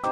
Hey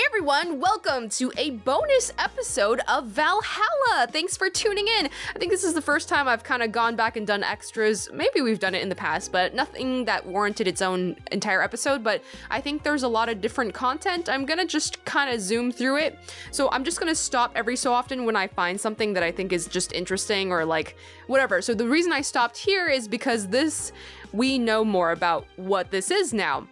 everyone, welcome to a bonus episode of Valhalla. Thanks for tuning in. I think this is the first time I've kind of gone back and done extras. Maybe we've done it in the past, but nothing that warranted its own entire episode. But I think there's a lot of different content. I'm gonna just kind of zoom through it. So I'm just gonna stop every so often when I find something that I think is just interesting or like whatever. So the reason I stopped here is because we know more about what this is now.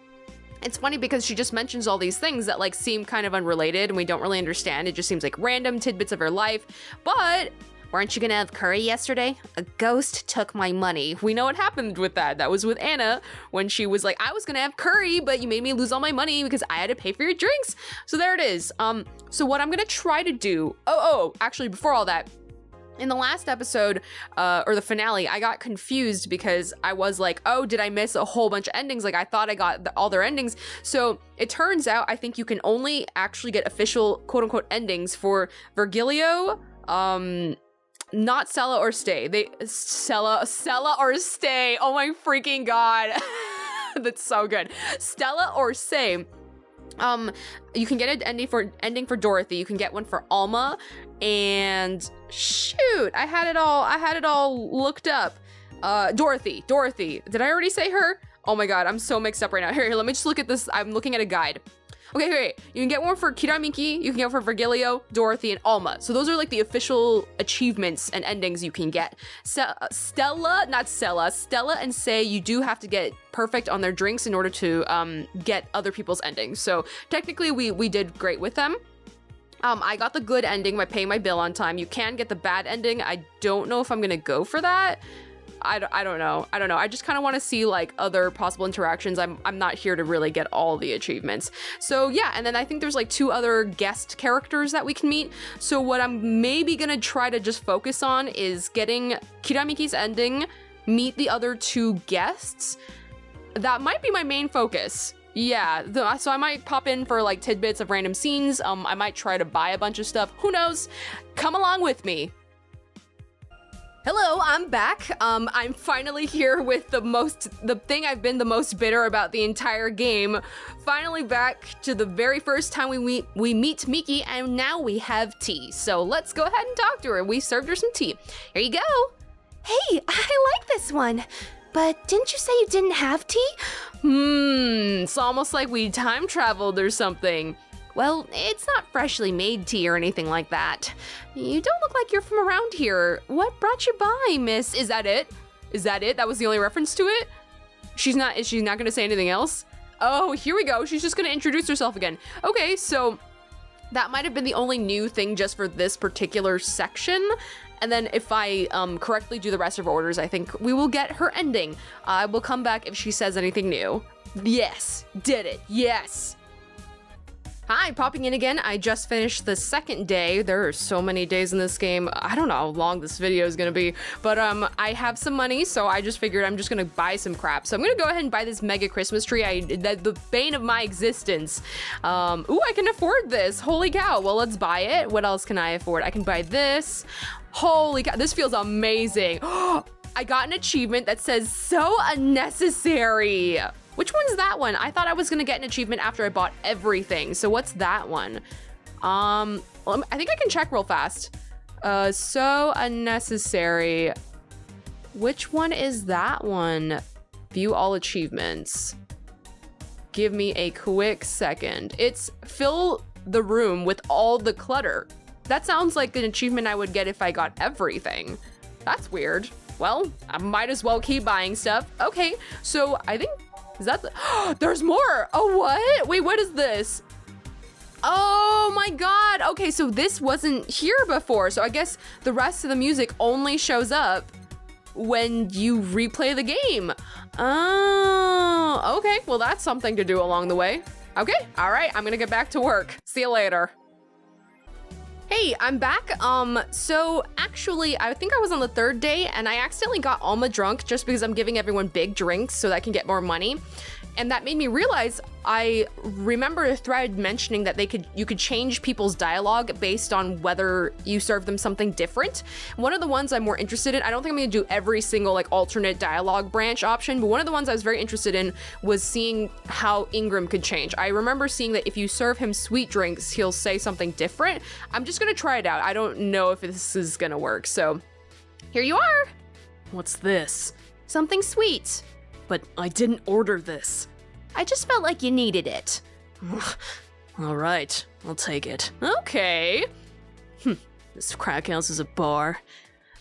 It's funny because she just mentions all these things that like seem kind of unrelated and we don't really understand. It just seems like random tidbits of her life. But weren't you gonna have curry yesterday? A ghost took my money. We know what happened with that. That was with Anna when she was like, I was gonna have curry, but you made me lose all my money because I had to pay for your drinks. So there it is. So what I'm gonna try to do, actually before all that, in the last episode, or the finale, I got confused because I was like, oh, did I miss a whole bunch of endings? Like, I thought I got all their endings. So it turns out I think you can only actually get official quote-unquote endings for Virgilio, not Sella or Stay. Sella or Stay. Oh my freaking god. That's so good. Stella or Stay. You can get an ending for Dorothy. You can get one for Alma, and shoot, I had it all looked up. Dorothy. Did I already say her? Oh my god, I'm so mixed up right now. Here, let me just look at this. I'm looking at a guide. Okay, great. You can get one for Miki, you can get one for Virgilio, Dorothy, and Alma. So those are like the official achievements and endings you can get. Stella and Say, you do have to get perfect on their drinks in order to get other people's endings. So technically we did great with them. I got the good ending by paying my bill on time. You can get the bad ending. I don't know if I'm gonna go for that. I don't know. I just kind of want to see like other possible interactions. I'm not here to really get all the achievements. So yeah, and then I think there's like 2 other guest characters that we can meet. So what I'm maybe gonna try to just focus on is getting Kiramiki's ending, meet the other 2 guests. That might be my main focus. Yeah, so I might pop in for like tidbits of random scenes. I might try to buy a bunch of stuff. Who knows? Come along with me. Hello, I'm back. I'm finally here with the thing I've been the most bitter about the entire game. Finally back to the very first time we meet Miki, and now we have tea. So let's go ahead and talk to her. We served her some tea. Here you go. Hey, I like this one. But didn't you say you didn't have tea? It's almost like we time traveled or something. Well, it's not freshly made tea or anything like that. You don't look like you're from around here. What brought you by, miss? Is that it? That was the only reference to it? Is she not gonna say anything else? Oh, here we go. She's just gonna introduce herself again. Okay, so that might have been the only new thing just for this particular section. And then if I correctly do the rest of her orders, I think we will get her ending. I will come back if she says anything new. Yes, did it, yes. Hi, popping in again. I just finished the second day. There are so many days in this game. I don't know how long this video is gonna be, but I have some money, so I just figured I'm just gonna buy some crap. So I'm gonna go ahead and buy this mega Christmas tree. The bane of my existence. Ooh, I can afford this. Holy cow. Well, let's buy it. What else can I afford? I can buy this. Holy cow, this feels amazing. I got an achievement that says so unnecessary. Which one's that one? I thought I was gonna get an achievement after I bought everything. So what's that one? Well, I think I can check real fast. So unnecessary. Which one is that one? View all achievements. Give me a quick second. It's fill the room with all the clutter. That sounds like an achievement I would get if I got everything. That's weird. Well, I might as well keep buying stuff. Okay, so I think, is that there's more. Oh, what? Wait, what is this? Oh my god. Okay, so this wasn't here before. So I guess the rest of the music only shows up when you replay the game. Oh, okay. Well, that's something to do along the way. Okay, all right, I'm gonna get back to work. See you later. Hey, I'm back. So actually, I think I was on the 3rd day and I accidentally got Alma drunk just because I'm giving everyone big drinks so that I can get more money. And that made me realize, I remember a thread mentioning that you could change people's dialogue based on whether you serve them something different. One of the ones I'm more interested in, I don't think I'm gonna do every single like alternate dialogue branch option, but one of the ones I was very interested in was seeing how Ingram could change. I remember seeing that if you serve him sweet drinks, he'll say something different. I'm just gonna try it out. I don't know if this is gonna work, so here you are. What's this? Something sweet. But I didn't order this. I just felt like you needed it. All right, I'll take it. Okay. This crack house is a bar.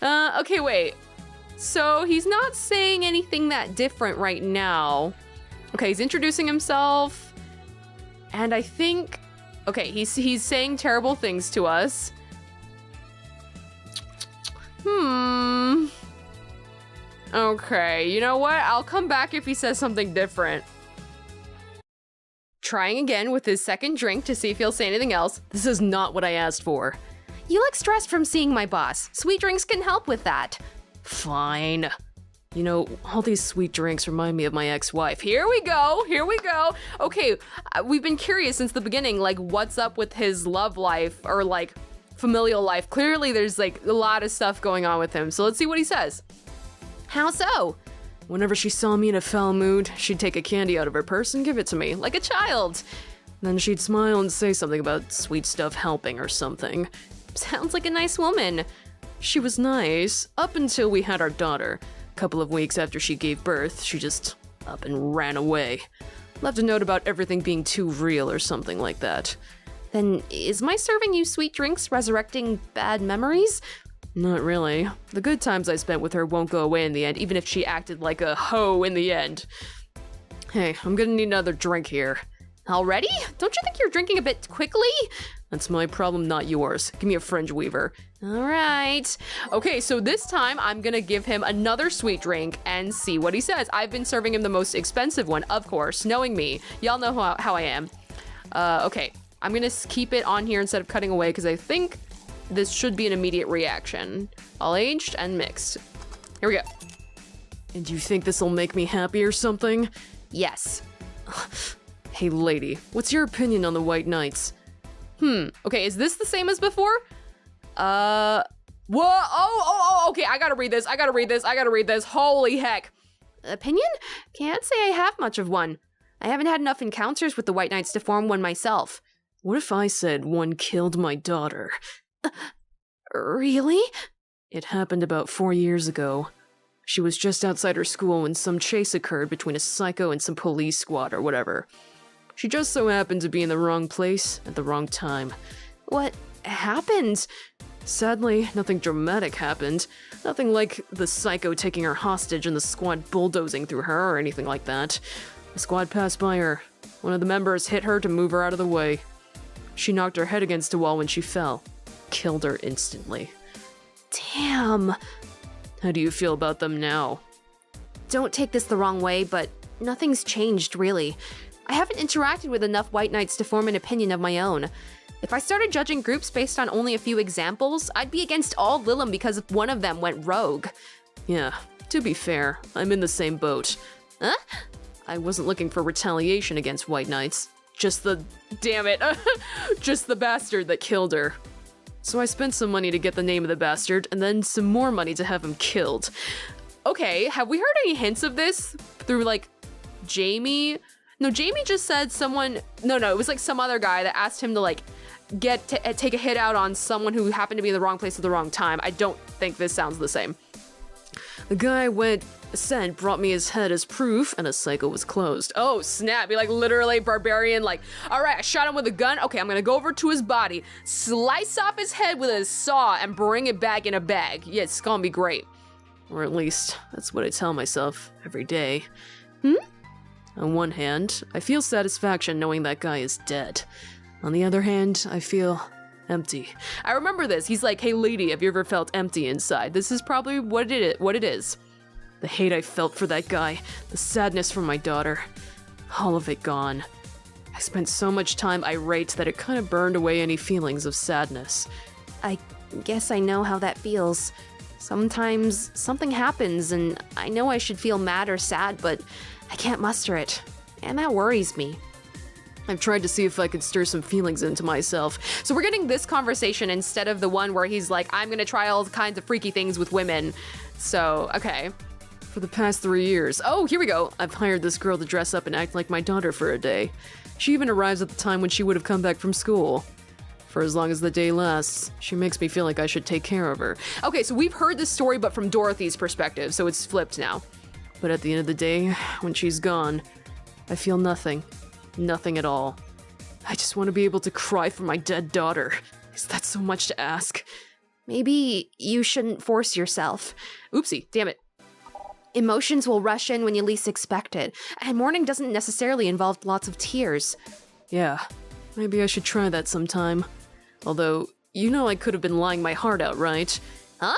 Okay, wait. So he's not saying anything that different right now. Okay, he's introducing himself. And I think, okay, he's saying terrible things to us. Okay, you know what? I'll come back if he says something different. Trying again with his second drink to see if he'll say anything else. This is not what I asked for. You look stressed from seeing my boss. Sweet drinks can help with that. Fine. You know, all these sweet drinks remind me of my ex-wife. Here we go. Okay, we've been curious since the beginning, like, what's up with his love life or like familial life? Clearly there's like a lot of stuff going on with him. So let's see what he says. How so? Whenever she saw me in a foul mood, she'd take a candy out of her purse and give it to me, like a child. Then she'd smile and say something about sweet stuff helping or something. Sounds like a nice woman. She was nice, up until we had our daughter. A couple of weeks after she gave birth, she just up and ran away. Left a note about everything being too real or something like that. Then is my serving you sweet drinks resurrecting bad memories? Not really. The good times I spent with her won't go away in the end, even if she acted like a hoe in the end. Hey, I'm gonna need another drink here. Already? Don't you think you're drinking a bit quickly? That's my problem, not yours. Give me a fringe weaver. All right. Okay, so this time I'm gonna give him another sweet drink and see what he says. I've been serving him the most expensive one, of course, knowing me. Y'all know how I am. Okay, I'm gonna keep it on here instead of cutting away because I think this should be an immediate reaction. All aged and mixed. Here we go. And you think this'll make me happy or something? Yes. Hey lady, what's your opinion on the White Knights? Okay, is this the same as before? Whoa, okay, I gotta read this. Holy heck. Opinion? Can't say I have much of one. I haven't had enough encounters with the White Knights to form one myself. What if I said one killed my daughter? Really? It happened about 4 years ago. She was just outside her school when some chase occurred between a psycho and some police squad or whatever. She just so happened to be in the wrong place at the wrong time. What happened? Sadly, nothing dramatic happened. Nothing like the psycho taking her hostage and the squad bulldozing through her or anything like that. The squad passed by her. One of the members hit her to move her out of the way. She knocked her head against a wall when she fell. Killed her instantly. Damn. How do you feel about them now? Don't take this the wrong way, but nothing's changed, really. I haven't interacted with enough White Knights to form an opinion of my own. If I started judging groups based on only a few examples, I'd be against all Lilum because one of them went rogue. Yeah, to be fair, I'm in the same boat. Huh? I wasn't looking for retaliation against White Knights. Just the bastard that killed her. So I spent some money to get the name of the bastard, and then some more money to have him killed. Okay, have we heard any hints of this through, like, Jamie? No, Jamie just said someone... No, it was, like, some other guy that asked him to, like, take a hit out on someone who happened to be in the wrong place at the wrong time. I don't think this sounds the same. The guy said brought me his head as proof, and a cycle was closed. Oh, snap. Be like literally barbarian, like, all right, I shot him with a gun. Okay, I'm gonna go over to his body, slice off his head with a saw, and bring it back in a bag. Yeah, it's gonna be great. Or at least, that's what I tell myself every day. On one hand, I feel satisfaction knowing that guy is dead. On the other hand, I feel empty. I remember this. He's like, hey lady, have you ever felt empty inside? This is probably what it is. The hate I felt for that guy, the sadness for my daughter, all of it gone. I spent so much time irate that it kind of burned away any feelings of sadness. I guess I know how that feels. Sometimes something happens and I know I should feel mad or sad, but I can't muster it. and that worries me. I've tried to see if I could stir some feelings into myself. So we're getting this conversation instead of the one where he's like, I'm gonna try all kinds of freaky things with women. So, okay. For the past 3 years. Oh, here we go. I've hired this girl to dress up and act like my daughter for a day. She even arrives at the time when she would have come back from school. For as long as the day lasts, she makes me feel like I should take care of her. Okay, so we've heard this story, but from Dorothy's perspective, so it's flipped now. But at the end of the day, when she's gone, I feel nothing. Nothing at all. I just want to be able to cry for my dead daughter. Is that so much to ask? Maybe you shouldn't force yourself. Oopsie, damn it. Emotions will rush in when you least expect it, and mourning doesn't necessarily involve lots of tears. Yeah, maybe I should try that sometime. Although, you know I could have been lying my heart out, right? Huh?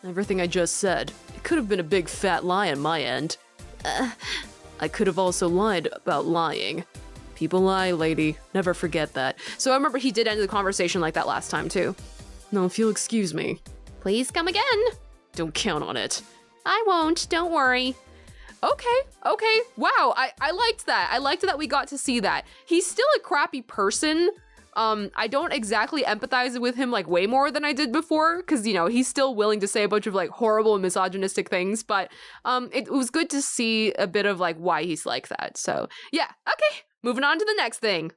Everything I just said. It could have been a big fat lie on my end. I could have also lied about lying. People lie, lady. Never forget that. So I remember he did end the conversation like that last time, too. No, if you'll excuse me. Please come again. Don't count on it. I won't, don't worry. Okay. Wow, I liked that. I liked that we got to see that. He's still a crappy person. I don't exactly empathize with him like way more than I did before, because, you know, he's still willing to say a bunch of like horrible and misogynistic things, but it was good to see a bit of like why he's like that. So yeah, okay, moving on to the next thing.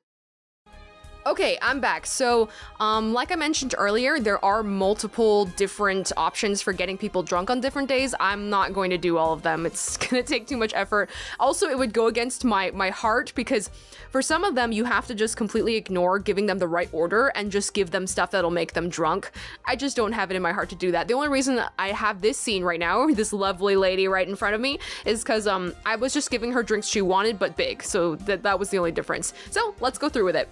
Okay, I'm back. So, like I mentioned earlier, there are multiple different options for getting people drunk on different days. I'm not going to do all of them. It's gonna take too much effort. Also, it would go against my heart, because for some of them, you have to just completely ignore giving them the right order and just give them stuff that'll make them drunk. I just don't have it in my heart to do that. The only reason that I have this scene right now, this lovely lady right in front of me, is because I was just giving her drinks she wanted, but big. So that was the only difference. So let's go through with it.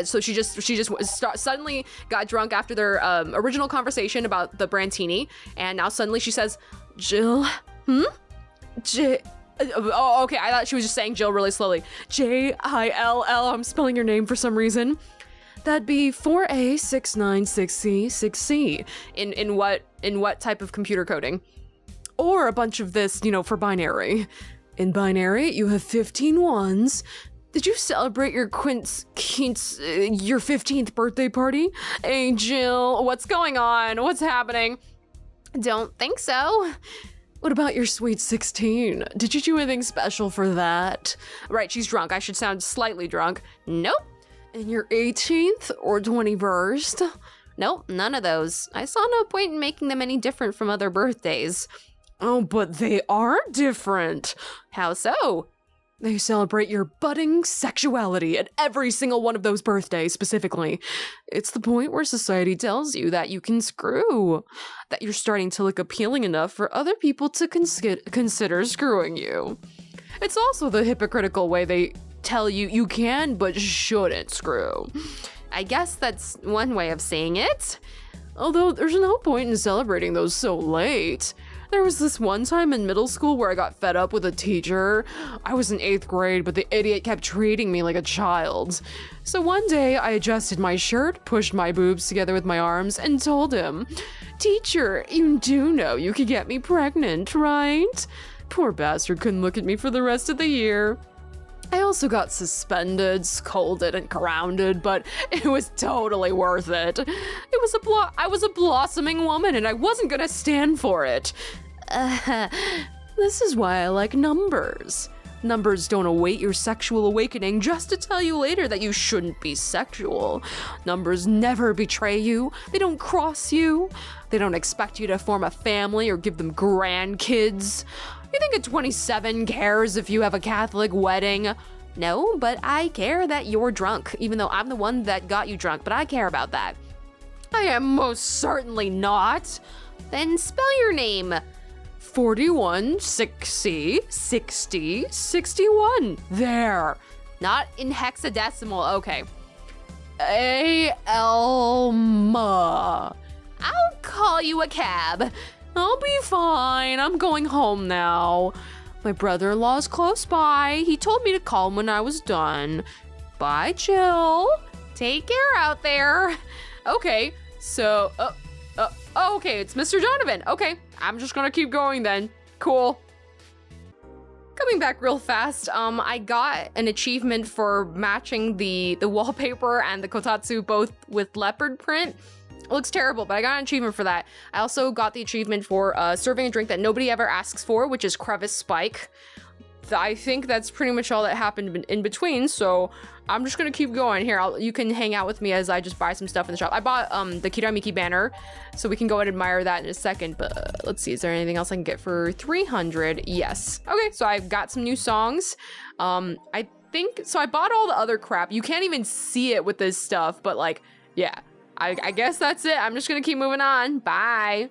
So she just suddenly got drunk after their original conversation about the Brantini, and now suddenly she says, Jill, okay, I thought she was just saying Jill really slowly. Jill, I'm spelling your name for some reason. That'd be 4A696C 6C. In what type of computer coding? Or a bunch of this, you know, for binary. In binary, you have 15 ones. Did you celebrate your your 15th birthday party? Hey, Jill, what's going on? What's happening? Don't think so. What about your sweet 16? Did you do anything special for that? Right, she's drunk. I should sound slightly drunk. Nope. And your 18th or 21st? Nope, none of those. I saw no point in making them any different from other birthdays. Oh, but they are different. How so? They celebrate your budding sexuality at every single one of those birthdays specifically. It's the point where society tells you that you can screw, that you're starting to look appealing enough for other people to consider screwing you. It's also the hypocritical way they tell you you can but shouldn't screw. I guess that's one way of saying it. Although there's no point in celebrating those so late. There was this one time in middle school where I got fed up with a teacher. I was in 8th grade, but the idiot kept treating me like a child. So one day I adjusted my shirt, pushed my boobs together with my arms, and told him, "Teacher, you do know you could get me pregnant, right?" Poor bastard couldn't look at me for the rest of the year. I also got suspended, scolded, and grounded, but it was totally worth it. I was a blossoming woman, and I wasn't gonna stand for it. This is why I like numbers. Numbers don't await your sexual awakening just to tell you later that you shouldn't be sexual. Numbers never betray you. They don't cross you. They don't expect you to form a family or give them grandkids. You think a 27 cares if you have a Catholic wedding? No, but I care that you're drunk, even though I'm the one that got you drunk, but I care about that. I am most certainly not. Then spell your name. 41, 60, 60, 61. There. Not in hexadecimal, okay. Alma. I'll call you a cab. I'll be fine. I'm going home now. My brother-in-law's close by. He told me to call him when I was done. Bye, Jill. Take care out there. Okay, so, okay, it's Mr. Donovan. Okay, I'm just gonna keep going then. Cool. coming back real fast. I got an achievement for matching the wallpaper and the kotatsu both with leopard print. It looks terrible, but I got an achievement for that. I also got the achievement for serving a drink that nobody ever asks for, which is crevice spike. I think that's pretty much all that happened in between, so I'm just gonna keep going. Here, you can hang out with me as I just buy some stuff in the shop. I bought the Miki banner, so we can go and admire that in a second, but let's see, is there anything else I can get for 300? Yes. Okay, so I've got some new songs. I think, so I bought all the other crap. You can't even see it with this stuff, but like, yeah. I guess that's it. I'm just gonna keep moving on. Bye.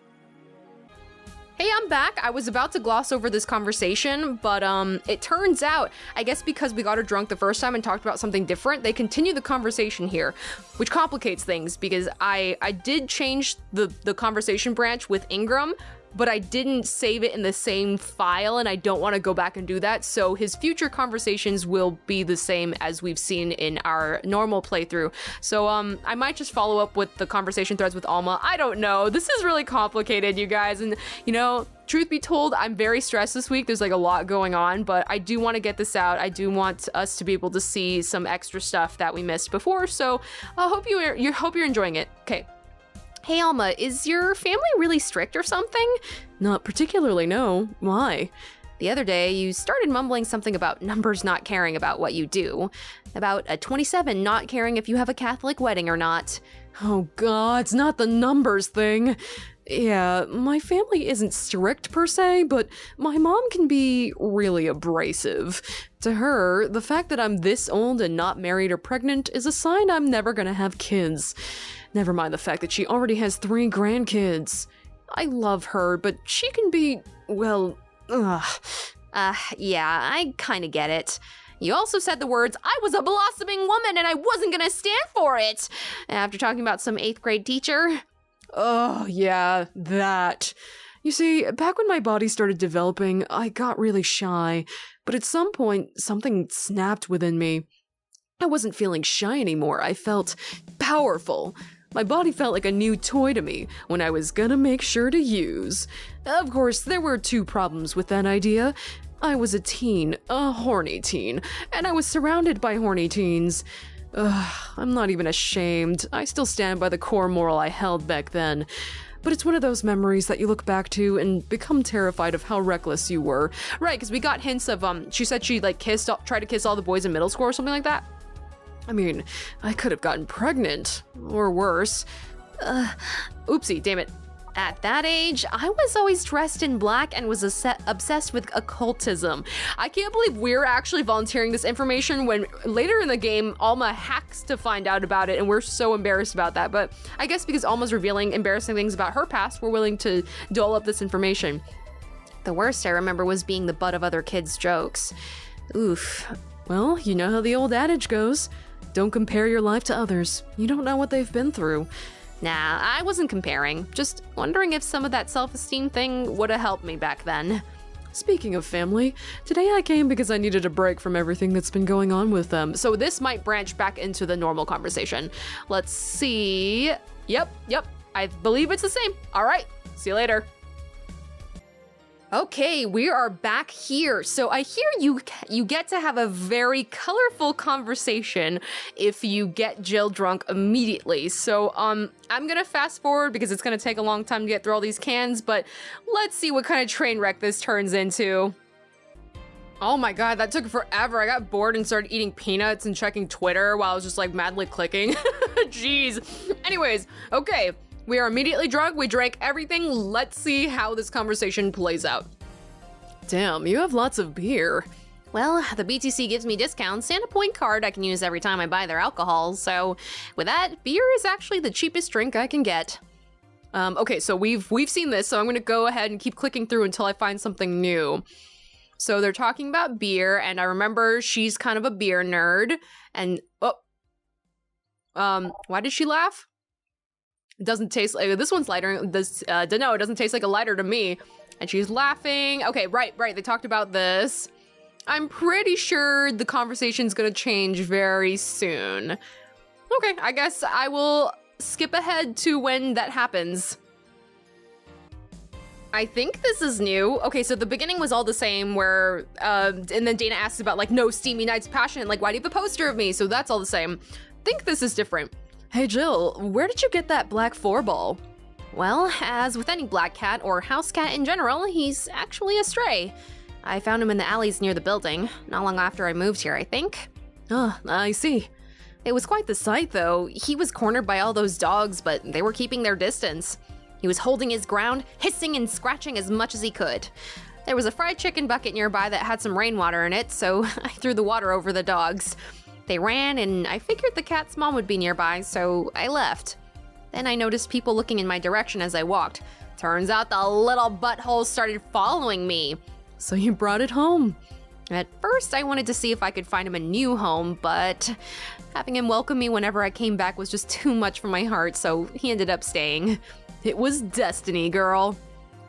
Hey, I'm back. I was about to gloss over this conversation, but it turns out, I guess because we got her drunk the first time and talked about something different, they continue the conversation here, which complicates things because I did change the conversation branch with Ingram, but I didn't save it in the same file, and I don't want to go back and do that, so his future conversations will be the same as we've seen in our normal playthrough. So I might just follow up with the conversation threads with Alma. I don't know. This is really complicated, you guys, and you know, truth be told, I'm very stressed this week. There's like a lot going on, but I do want to get this out. I do want us to be able to see some extra stuff that we missed before, so I hope you're enjoying it. Okay. Hey Alma, is your family really strict or something? Not particularly, no. Why? The other day, you started mumbling something about numbers not caring about what you do. About a 27 not caring if you have a Catholic wedding or not. Oh god, it's not the numbers thing. Yeah, my family isn't strict per se, but my mom can be really abrasive. To her, the fact that I'm this old and not married or pregnant is a sign I'm never gonna have kids. Never mind the fact that she already has 3 grandkids. I love her, but she can be, well, yeah, I kinda get it. You also said the words, "I was a blossoming woman and I wasn't gonna stand for it," after talking about some 8th grade teacher. Oh, yeah, that. You see, back when my body started developing, I got really shy, but at some point, something snapped within me. I wasn't feeling shy anymore, I felt powerful. My body felt like a new toy to me when I was gonna make sure to use. Of course, there were 2 problems with that idea. I was a teen, a horny teen, and I was surrounded by horny teens. I'm not even ashamed. I still stand by the core moral I held back then. But it's one of those memories that you look back to and become terrified of how reckless you were. Right, because we got hints of, she said she like tried to kiss all the boys in middle school or something like that. I mean, I could have gotten pregnant, or worse. Oopsie, damn it. At that age, I was always dressed in black and was obsessed with occultism. I can't believe we're actually volunteering this information when later in the game, Alma hacks to find out about it, and we're so embarrassed about that. But I guess because Alma's revealing embarrassing things about her past, we're willing to dole up this information. The worst I remember was being the butt of other kids' jokes. Oof. Well, you know how the old adage goes. Don't compare your life to others. You don't know what they've been through. Nah, I wasn't comparing. Just wondering if some of that self-esteem thing would have helped me back then. Speaking of family, today I came because I needed a break from everything that's been going on with them. So this might branch back into the normal conversation. Let's see. Yep. I believe it's the same. All right, see you later. Okay, we are back here. So I hear you get to have a very colorful conversation if you get Jill drunk immediately. So I'm gonna fast forward because it's gonna take a long time to get through all these cans, but let's see what kind of train wreck this turns into. Oh my god, that took forever. I got bored and started eating peanuts and checking Twitter while I was just like madly clicking. Jeez. Anyways, okay. We are immediately drunk, we drank everything, let's see how this conversation plays out. Damn, you have lots of beer. Well, the BTC gives me discounts and a point card I can use every time I buy their alcohol, so with that, beer is actually the cheapest drink I can get. Okay, so we've seen this, so I'm gonna go ahead and keep clicking through until I find something new. So they're talking about beer, and I remember she's kind of a beer nerd, and why did she laugh? It doesn't taste like, this one's lighter, no, it doesn't taste like a lighter to me. And she's laughing. Okay, right, they talked about this. I'm pretty sure the conversation's gonna change very soon. Okay, I guess I will skip ahead to when that happens. I think this is new. Okay, so the beginning was all the same where, and then Dana asks about like, no steamy nights passion, like, why do you have a poster of me? So that's all the same. I think this is different. Hey Jill, where did you get that black 4-ball? Well, as with any black cat or house cat in general, he's actually a stray. I found him in the alleys near the building, not long after I moved here, I think. Ah, I see. It was quite the sight, though. He was cornered by all those dogs, but they were keeping their distance. He was holding his ground, hissing and scratching as much as he could. There was a fried chicken bucket nearby that had some rainwater in it, so I threw the water over the dogs. They ran, and I figured the cat's mom would be nearby, so I left. Then I noticed people looking in my direction as I walked. Turns out the little butthole started following me. So you brought it home. At first, I wanted to see if I could find him a new home, but having him welcome me whenever I came back was just too much for my heart, so he ended up staying. It was destiny, girl.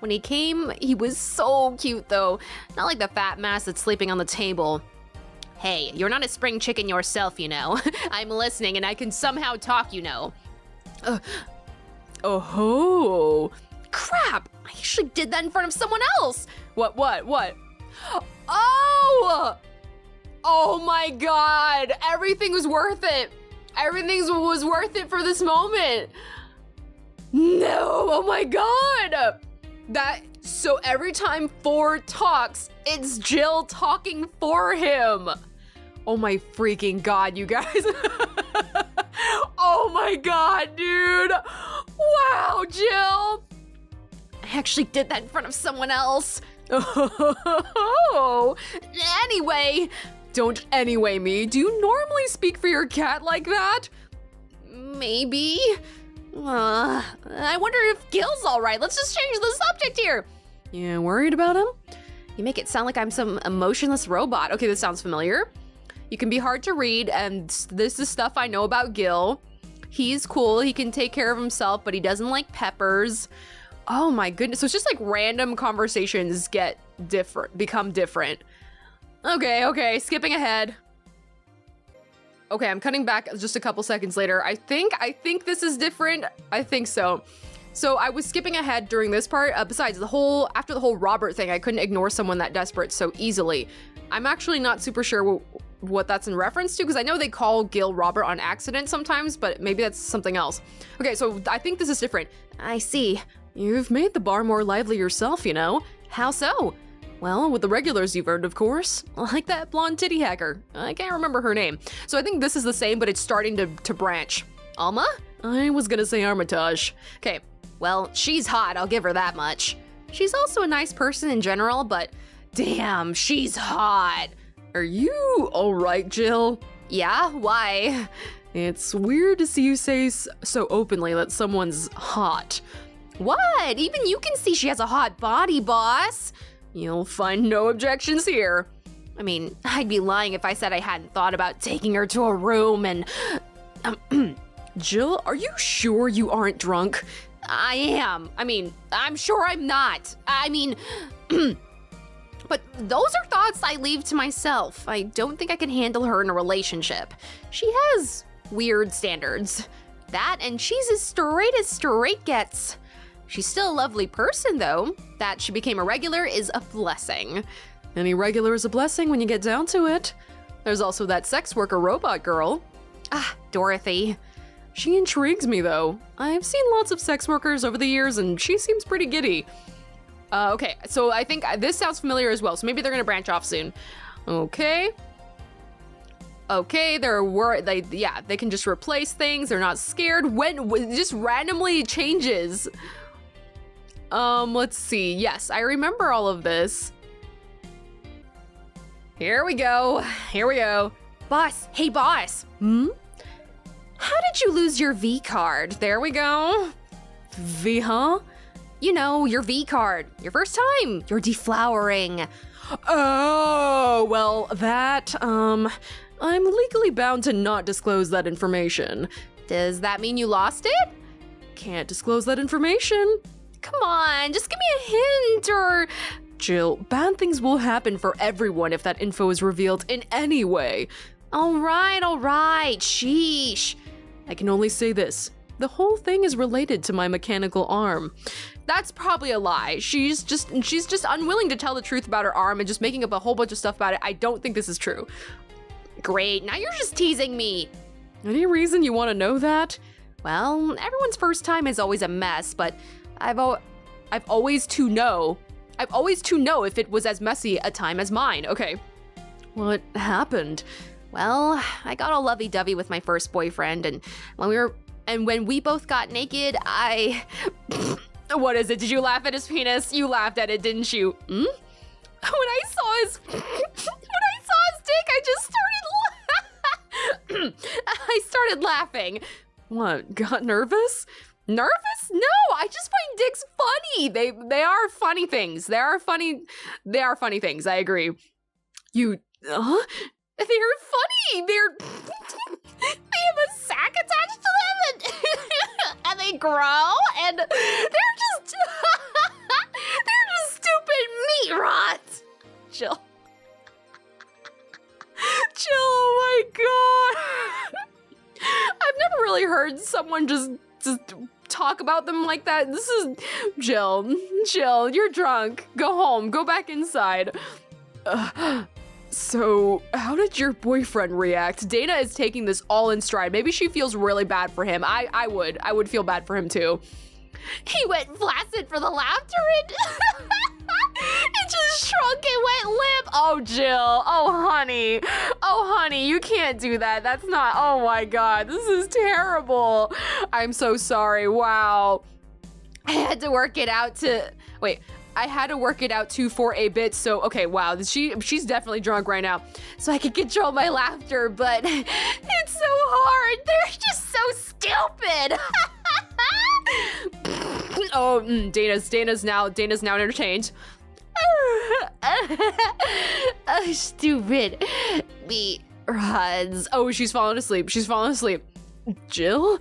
When he came, he was so cute, though. Not like the fat mass that's sleeping on the table. Hey, you're not a spring chicken yourself, you know. I'm listening and I can somehow talk, you know. Oh-ho. Crap! I actually did that in front of someone else! What? Oh! Oh my god! Everything was worth it! Everything was worth it for this moment! No! Oh my god! So every time Ford talks, it's Jill talking for him! Oh my freaking god, you guys! Oh my god, dude! Wow, Jill! I actually did that in front of someone else. Oh! Anyway! Don't anyway me. Do you normally speak for your cat like that? Maybe. I wonder if Gil's alright. Let's just change the subject here. Yeah, worried about him? You make it sound like I'm some emotionless robot. Okay, this sounds familiar. You can be hard to read, and this is stuff I know about Gil. He's cool, he can take care of himself, but he doesn't like peppers. Oh my goodness, so it's just like random conversations become different. Okay, skipping ahead. Okay, I'm cutting back just a couple seconds later. I think this is different. I think so. So I was skipping ahead during this part. Besides, after the whole Robert thing, I couldn't ignore someone that desperate so easily. I'm actually not super sure what that's in reference to, because I know they call Gil Robert on accident sometimes, but maybe that's something else. Okay, so I think this is different. I see. You've made the bar more lively yourself, you know. How so? Well, with the regulars you've earned, of course. Like that blonde titty hacker. I can't remember her name. So I think this is the same, but it's starting to branch. Alma? I was gonna say Armitage. Okay, well, she's hot, I'll give her that much. She's also a nice person in general, but damn, she's hot. Are you alright, Jill? Yeah, why? It's weird to see you say so openly that someone's hot. What? Even you can see she has a hot body, boss. You'll find no objections here. I mean, I'd be lying if I said I hadn't thought about taking her to a room and... Jill, are you sure you aren't drunk? I am. I mean, I'm sure I'm not. I mean... But those are thoughts I leave to myself. I don't think I can handle her in a relationship. She has weird standards. That, and she's as straight gets. She's still a lovely person, though. That she became a regular is a blessing. Any regular is a blessing when you get down to it. There's also that sex worker robot girl. Ah, Dorothy. She intrigues me, though. I've seen lots of sex workers over the years, and she seems pretty giddy. Okay, so I think this sounds familiar as well, so maybe they're gonna branch off soon. Okay, they can just replace things. They're not scared when it just randomly changes. Let's see. Yes, I remember all of this. Here we go. Boss, hey boss. How did you lose your V card? There we go. V, huh? You know, your V card. Your first time. You're deflowering. Oh, well, that, I'm legally bound to not disclose that information. Does that mean you lost it? Can't disclose that information. Come on, just give me a hint or... Jill, bad things will happen for everyone if that info is revealed in any way. All right, sheesh. I can only say this. The whole thing is related to my mechanical arm. That's probably a lie. She's just unwilling to tell the truth about her arm and just making up a whole bunch of stuff about it. I don't think this is true. Great, now you're just teasing me. Any reason you want to know that? Well, everyone's first time is always a mess, but I've always to know if it was as messy a time as mine. Okay. What happened? well, I got all lovey-dovey with my first boyfriend, and when we both got naked, What is it? Did you laugh at his penis? You laughed at it, didn't you? When I saw his dick, I started laughing. What, got nervous? Nervous? No, I just find dicks funny. They are funny things. They are funny things. I agree. They're funny. They have a sack attached to them and they grow and they're just stupid meat rods. Chill. Oh my god. I've never really heard someone just talk about them like that. This is Jill. You're drunk. Go home. Go back inside. So, how did your boyfriend react? Dana is taking this all in stride. Maybe she feels really bad for him. I would feel bad for him too. He went flaccid for the laughter and it just shrunk and went limp. Oh, Jill. Oh, honey, you can't do that. That's not, oh my god, this is terrible. I'm so sorry. Wow. I had to work it out too for a bit, so okay, wow, she's definitely drunk right now. So I can control my laughter, but it's so hard. They're just so stupid. Oh, Dana's now entertained. Oh, stupid meat rods. Oh, she's falling asleep. Jill?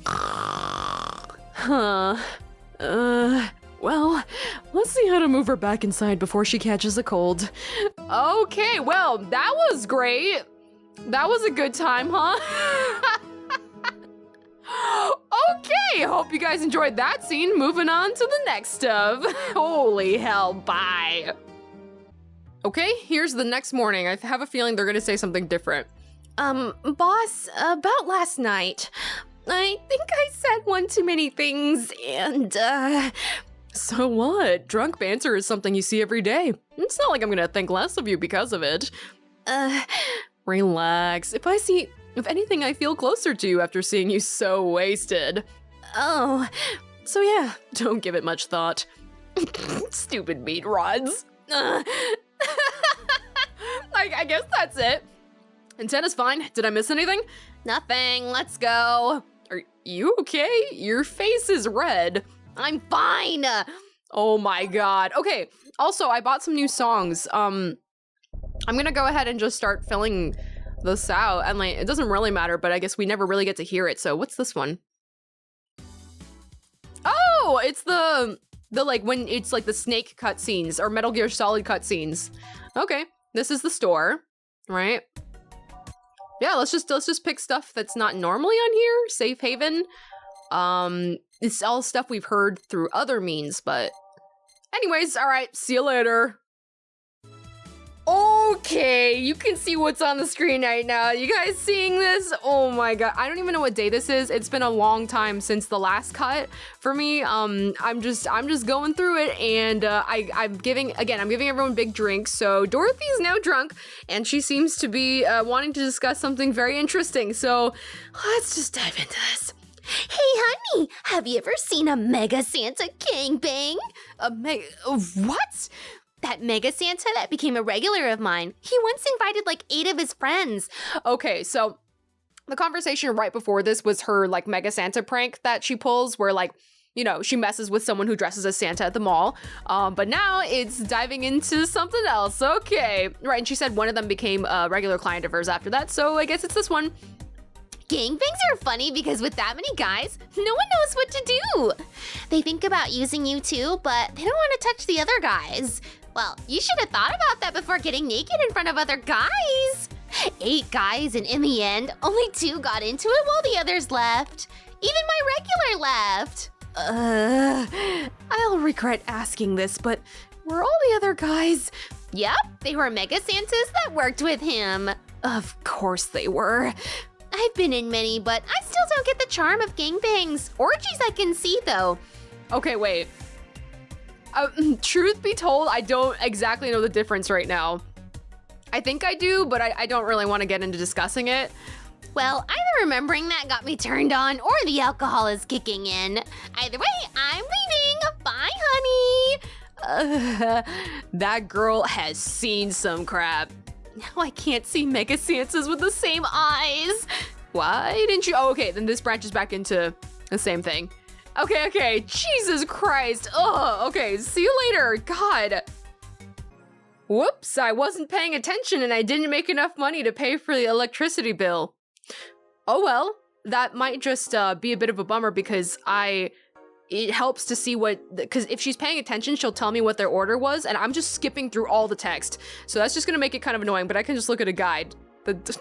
Huh. Well, let's see how to move her back inside before she catches a cold. Okay, well, that was great. That was a good time, huh? Okay, hope you guys enjoyed that scene. Moving on to the next stuff. Holy hell, bye. Okay, here's the next morning. I have a feeling they're gonna say something different. Boss, about last night, I think I said one too many things, and, So what? Drunk banter is something you see every day. It's not like I'm gonna think less of you because of it. Relax. If anything, I feel closer to you after seeing you so wasted. oh, So yeah, don't give it much thought. Stupid meat rods. I guess that's it. Antenna's fine. Did I miss anything? nothing, let's go. Are you okay? Your face is red. I'm fine. Oh my god. Okay, also, I bought some new songs. I'm gonna go ahead and just start filling this out. And like, it doesn't really matter, but I guess we never really get to hear it. So what's this one? Oh, it's the like when it's like the Snake cutscenes or Metal Gear Solid cutscenes. Okay, this is the store, right? Yeah, let's just pick stuff that's not normally on here. Safe haven. It's all stuff we've heard through other means, but anyways, all right, see you later. Okay, you can see what's on the screen right now. You guys seeing this? Oh my god, I don't even know what day this is. It's been a long time since the last cut for me. I'm just going through it, and I'm giving everyone big drinks. So Dorothy's now drunk, and she seems to be wanting to discuss something very interesting. So let's just dive into this. Hey, honey, have you ever seen a Mega Santa gangbang? What? That Mega Santa that became a regular of mine. He once invited like 8 of his friends. Okay, so the conversation right before this was her like Mega Santa prank that she pulls where like, you know, she messes with someone who dresses as Santa at the mall. But now it's diving into something else. Okay, right, and she said one of them became a regular client of hers after that, so I guess it's this one. Gangbangs are funny because with that many guys, no one knows what to do. They think about using you too, but they don't want to touch the other guys. Well, you should have thought about that before getting naked in front of other guys. 8 guys, and in the end, only 2 got into it while the others left. Even my regular left. I'll regret asking this, but were all the other guys? Yep, they were Mega Santas that worked with him. Of course they were. I've been in many, but I still don't get the charm of gangbangs. Orgies I can see, though. Okay, wait. Truth be told, I don't exactly know the difference right now. I think I do, but I don't really want to get into discussing it. Well, either remembering that got me turned on, or the alcohol is kicking in. Either way, I'm leaving. Bye, honey. That girl has seen some crap. Now I can't see Mega Santas with the same eyes. Why didn't you? Oh, okay, then this branches back into the same thing. Okay, Jesus Christ. Oh, okay, see you later. God. Whoops, I wasn't paying attention and I didn't make enough money to pay for the electricity bill. Oh well, that might just be a bit of a bummer because it helps to see because if she's paying attention, she'll tell me what their order was, and I'm just skipping through all the text. So that's just gonna make it kind of annoying, but I can just look at a guide.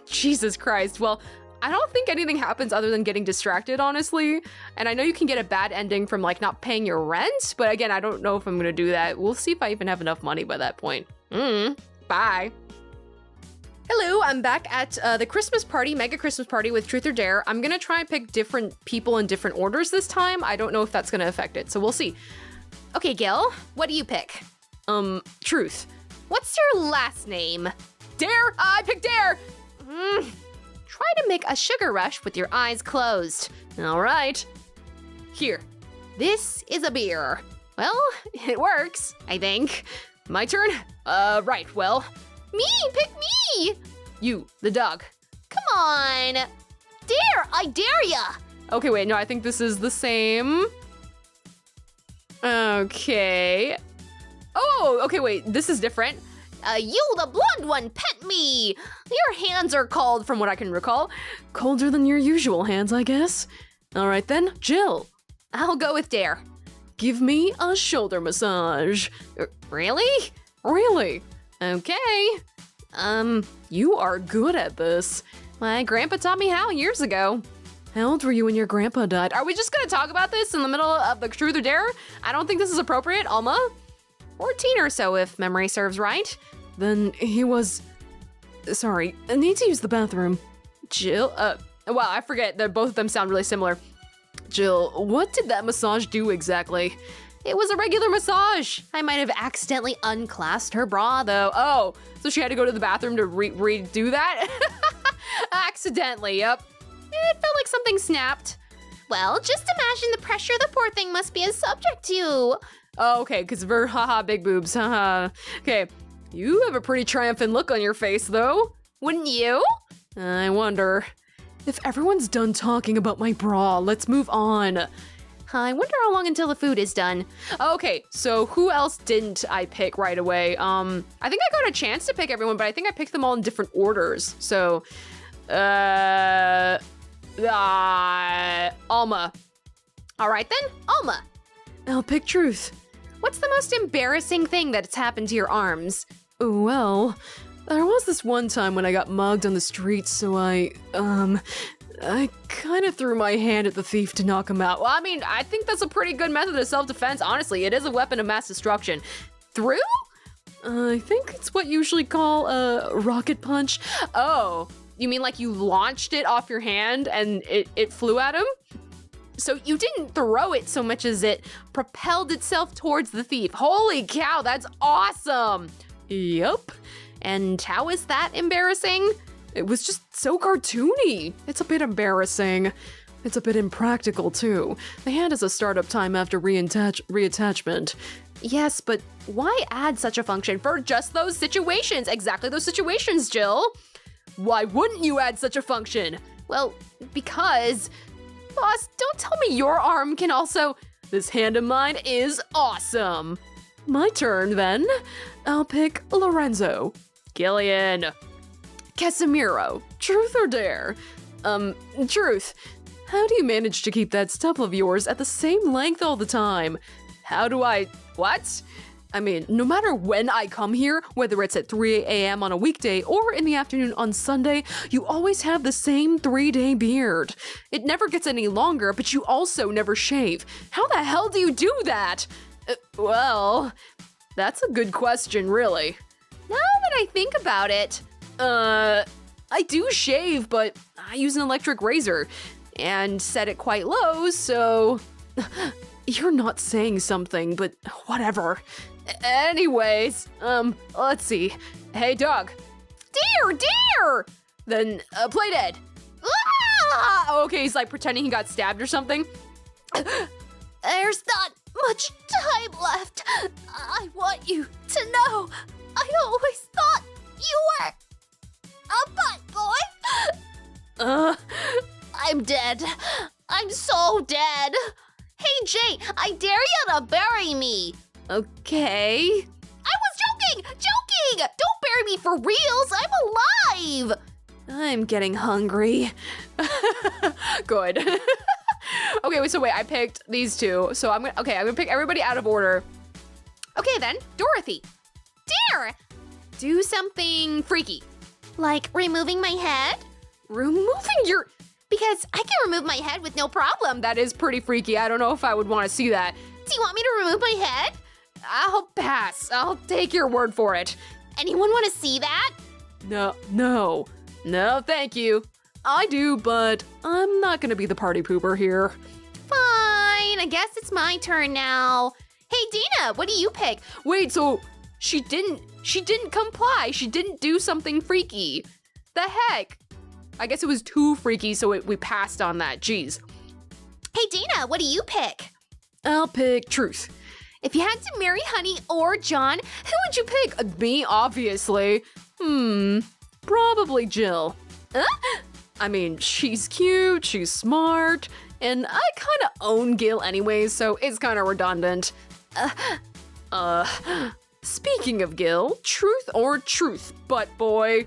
Jesus Christ. Well, I don't think anything happens other than getting distracted, honestly. And I know you can get a bad ending from like not paying your rent, but again, I don't know if I'm gonna do that. We'll see if I even have enough money by that point. Bye. Hello, I'm back at the Christmas party, Mega Christmas party with Truth or Dare. I'm gonna try and pick different people in different orders this time. I don't know if that's gonna affect it, so we'll see. Okay, Gil, what do you pick? Truth. What's your last name? Dare! I picked Dare! Try to make a sugar rush with your eyes closed. All right. Here. This is a beer. Well, it works, I think. My turn? Right, well. Me, pick me! You, the dog. Come on! Dare, I dare ya! Okay, wait, no, I think this is the same. Okay. Oh, okay, wait, this is different. You, the blonde one, pet me! Your hands are cold from what I can recall. Colder than your usual hands, I guess. All right then, Jill. I'll go with Dare. Give me a shoulder massage. Really? Really? Okay. You are good at this. My grandpa taught me how years ago. How old were you when your grandpa died? Are we just gonna talk about this in the middle of the Truth or Dare? I don't think this is appropriate, Alma. 14 or so, if memory serves right. Then he was... Sorry, I need to use the bathroom. Jill, wow, I forget that both of them sound really similar. Jill, what did that massage do exactly? It was a regular massage. I might have accidentally unclasped her bra, though. Oh, so she had to go to the bathroom to redo that? Accidentally, yep. It felt like something snapped. Well, just imagine the pressure the poor thing must be subject to. Oh, okay, because of her haha big boobs, haha. Okay, you have a pretty triumphant look on your face, though. Wouldn't you? I wonder. If everyone's done talking about my bra, let's move on. I wonder how long until the food is done. Okay, so who else didn't I pick right away? I think I got a chance to pick everyone, but I think I picked them all in different orders. So, Alma. All right then, Alma. I'll pick Truth. What's the most embarrassing thing that's happened to your arms? Well, there was this one time when I got mugged on the street, so I kind of threw my hand at the thief to knock him out. Well, I mean, I think that's a pretty good method of self-defense, honestly. It is a weapon of mass destruction. Through? I think it's what you usually call a rocket punch. Oh, you mean like you launched it off your hand and it flew at him? So you didn't throw it so much as it propelled itself towards the thief. Holy cow, that's awesome. Yup. And how is that embarrassing? It was just so cartoony. It's a bit embarrassing. It's a bit impractical, too. The hand has a startup time after reattachment. Yes, but why add such a function for just those situations? Exactly those situations, Jill. Why wouldn't you add such a function? Well, because... Boss, don't tell me your arm can also... This hand of mine is awesome. My turn, then. I'll pick Lorenzo. Gillian. Casimiro. Truth or Dare? Truth. How do you manage to keep that stubble of yours at the same length all the time? How do I... What? I mean, no matter when I come here, whether it's at 3 a.m. on a weekday or in the afternoon on Sunday, you always have the same 3-day beard. It never gets any longer, but you also never shave. How the hell do you do that? Well, that's a good question, really. Now that I think about it, I do shave, but I use an electric razor and set it quite low, so... You're not saying something, but whatever. Anyways, let's see. Hey, dog. dear! Then, play dead. Ah! Okay, he's like pretending he got stabbed or something. There's not much time left. I want you to know I always thought you were a butt boy. I'm dead. I'm so dead. Hey, Jay, I dare you to bury me. Okay. I was joking! Don't bury me for reals! I'm alive! I'm getting hungry. Good. Okay, wait, I picked these two. So I'm gonna pick everybody out of order. Okay then, Dorothy. Dear! Do something freaky. Like removing my head? Removing your... Because I can remove my head with no problem. That is pretty freaky. I don't know if I would want to see that. Do you want me to remove my head? I'll pass. I'll take your word for it. Anyone want to see that? No, thank you. I do, but I'm not gonna be the party pooper here. Fine, I guess it's my turn now. Hey, Dina, what do you pick? Wait, so she didn't comply. She didn't do something freaky. The heck? I guess it was too freaky, so we passed on that. Jeez. Hey, Dina, what do you pick? I'll pick truth. If you had to marry Honey or John, who would you pick? Me, obviously. Probably Jill. I mean, she's cute, she's smart, and I kind of own Gil anyways, so it's kind of redundant. Speaking of Gil, truth or truth, butt boy?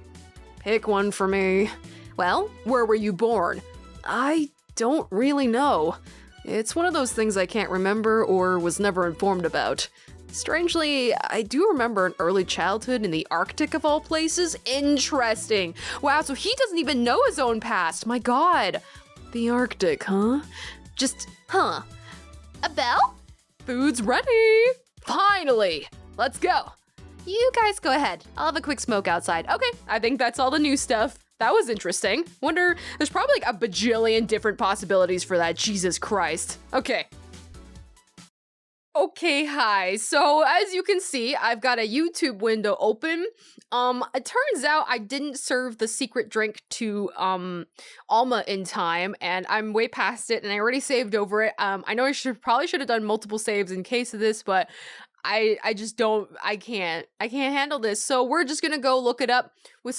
Pick one for me. Well, where were you born? I don't really know. It's one of those things I can't remember or was never informed about. Strangely, I do remember an early childhood in the Arctic of all places. Interesting. Wow, so he doesn't even know his own past. My God. The Arctic, huh? A bell? Food's ready. Finally. Let's go. You guys go ahead. I'll have a quick smoke outside. Okay, I think that's all the new stuff. That was interesting. Wonder, there's probably like a bajillion different possibilities for that. Jesus Christ. Okay. Okay, hi. So as you can see, I've got a YouTube window open. It turns out I didn't serve the secret drink to Alma in time, and I'm way past it, and I already saved over it. I know I probably should have done multiple saves in case of this, but I can't handle this. So we're just gonna go look it up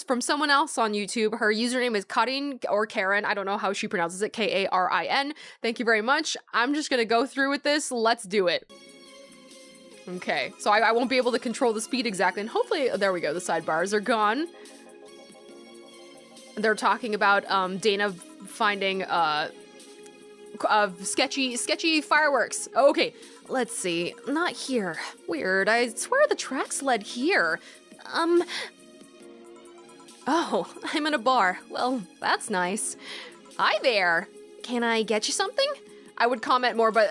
from someone else on YouTube. Her username is Karin or Karen. I don't know how she pronounces it. Karin. Thank you very much. I'm just gonna go through with this. Let's do it. Okay, so I won't be able to control the speed exactly, and hopefully, there we go, the sidebars are gone. They're talking about Dana finding sketchy fireworks. Okay, let's see. Not here. Weird. I swear the tracks led here. Oh, I'm in a bar. Well, that's nice. Hi there. Can I get you something? I would comment more, but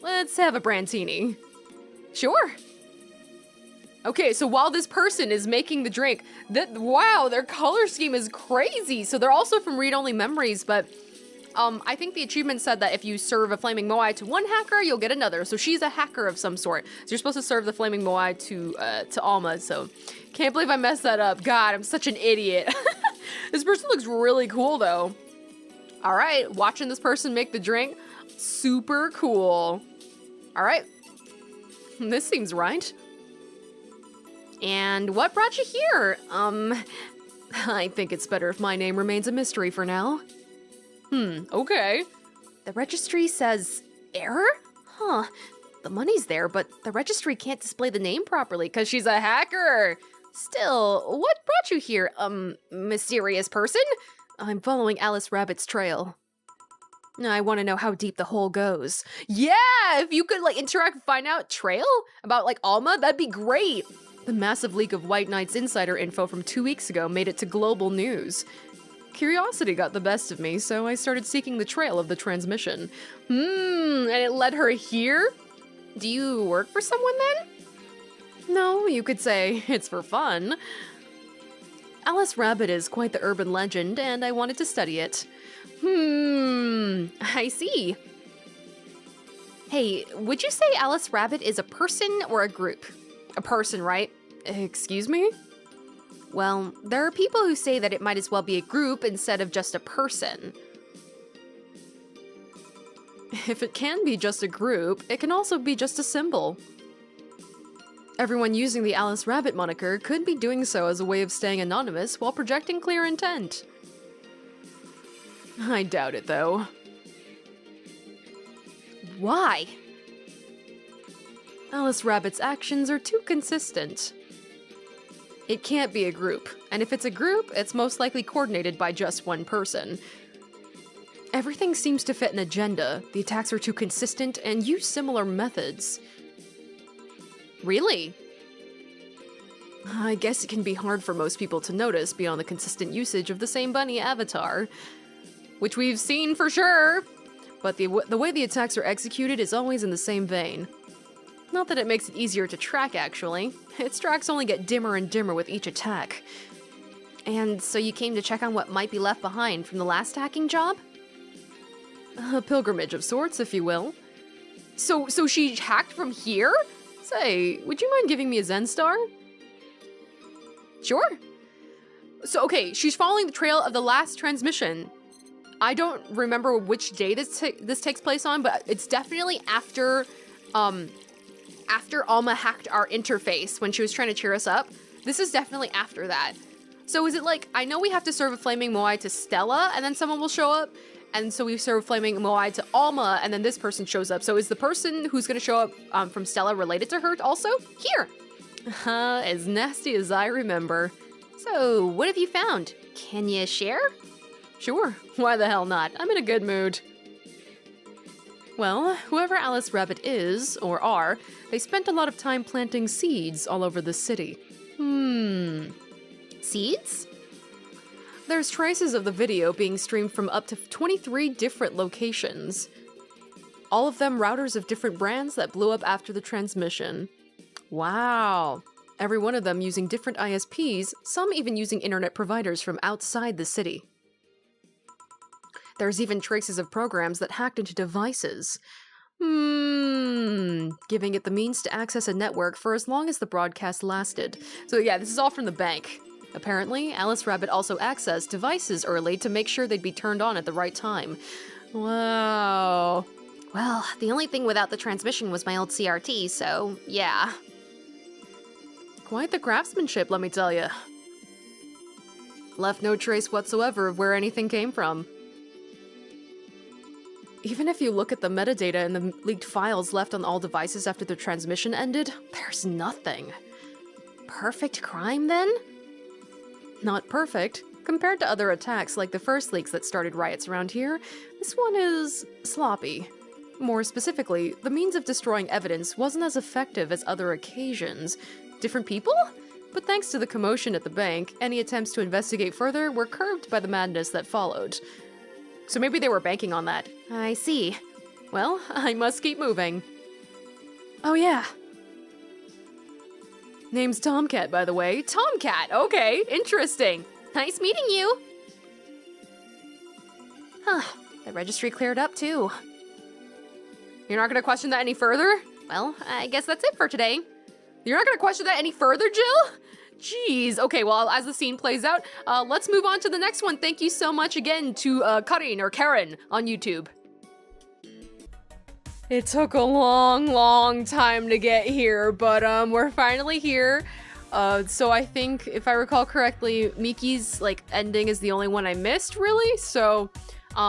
let's have a brandini. Sure. Okay, so while this person is making the drink, wow, their color scheme is crazy. So they're also from Read Only Memories, but I think the achievement said that if you serve a flaming moai to one hacker, you'll get another. So she's a hacker of some sort. So you're supposed to serve the flaming moai to Alma. So can't believe I messed that up. God, I'm such an idiot. This person looks really cool though. All right, watching this person make the drink, super cool. All right, this seems right. And what brought you here? I think it's better if my name remains a mystery for now. Okay. The registry says error? Huh. The money's there, but the registry can't display the name properly because she's a hacker. Still, what brought you here, mysterious person? I'm following Alice Rabbit's trail. I want to know how deep the hole goes. Yeah, if you could like interact, find out trail about like Alma, that'd be great. The massive leak of White Knight's insider info from 2 weeks ago made it to global news. Curiosity got the best of me, so I started seeking the trail of the transmission. And it led her here? Do you work for someone then? No, you could say it's for fun. Alice Rabbit is quite the urban legend, and I wanted to study it. I see. Hey, would you say Alice Rabbit is a person or a group? A person, right? Excuse me? Well, there are people who say that it might as well be a group instead of just a person. If it can be just a group, it can also be just a symbol. Everyone using the Alice Rabbit moniker could be doing so as a way of staying anonymous while projecting clear intent. I doubt it, though. Why? Alice Rabbit's actions are too consistent. It can't be a group, and if it's a group, it's most likely coordinated by just one person. Everything seems to fit an agenda, the attacks are too consistent, and use similar methods. Really? I guess it can be hard for most people to notice beyond the consistent usage of the same bunny avatar. Which we've seen for sure. But the way the attacks are executed is always in the same vein. Not that it makes it easier to track, actually. Its tracks only get dimmer and dimmer with each attack. And so you came to check on what might be left behind from the last hacking job? A pilgrimage of sorts, if you will. So she hacked from here? Say, would you mind giving me a Zen star? Sure. So, okay, she's following the trail of the last transmission. I don't remember which day this takes place on, but it's definitely after Alma hacked our interface when she was trying to cheer us up. This is definitely after that. So is it like, I know we have to serve a flaming moai to Stella, and then someone will show up, and so we serve flaming moai to Alma, and then this person shows up. So is the person who's gonna show up from Stella related to her also? Here! As nasty as I remember. So, what have you found? Can you share? Sure, why the hell not? I'm in a good mood. Well, whoever Alice Rabbit is, or are, they spent a lot of time planting seeds all over the city. Seeds? There's traces of the video being streamed from up to 23 different locations. All of them routers of different brands that blew up after the transmission. Wow. Every one of them using different ISPs, some even using internet providers from outside the city. There's even traces of programs that hacked into devices. Giving it the means to access a network for as long as the broadcast lasted. So yeah, this is all from the bank. Apparently, Alice Rabbit also accessed devices early to make sure they'd be turned on at the right time. Wow. Well, the only thing without the transmission was my old CRT, so yeah. Quite the craftsmanship, let me tell you. Left no trace whatsoever of where anything came from. Even if you look at the metadata and the leaked files left on all devices after the transmission ended, there's nothing. Perfect crime, then? Not perfect. Compared to other attacks like the first leaks that started riots around here, this one is sloppy. More specifically, the means of destroying evidence wasn't as effective as other occasions. Different people? But thanks to the commotion at the bank, any attempts to investigate further were curbed by the madness that followed. So maybe they were banking on that. I see. Well, I must keep moving. Oh yeah. Name's Tomcat, by the way. Tomcat, okay, interesting. Nice meeting you. The registry cleared up too. You're not gonna question that any further? Well, I guess that's it for today. You're not gonna question that any further, Jill? Jeez, okay, well, as the scene plays out, let's move on to the next one. Thank you so much again to Karin, or Karen, on YouTube. It took a long time to get here, but we're finally here. So I think, if I recall correctly, Miki's, ending is the only one I missed, really, so...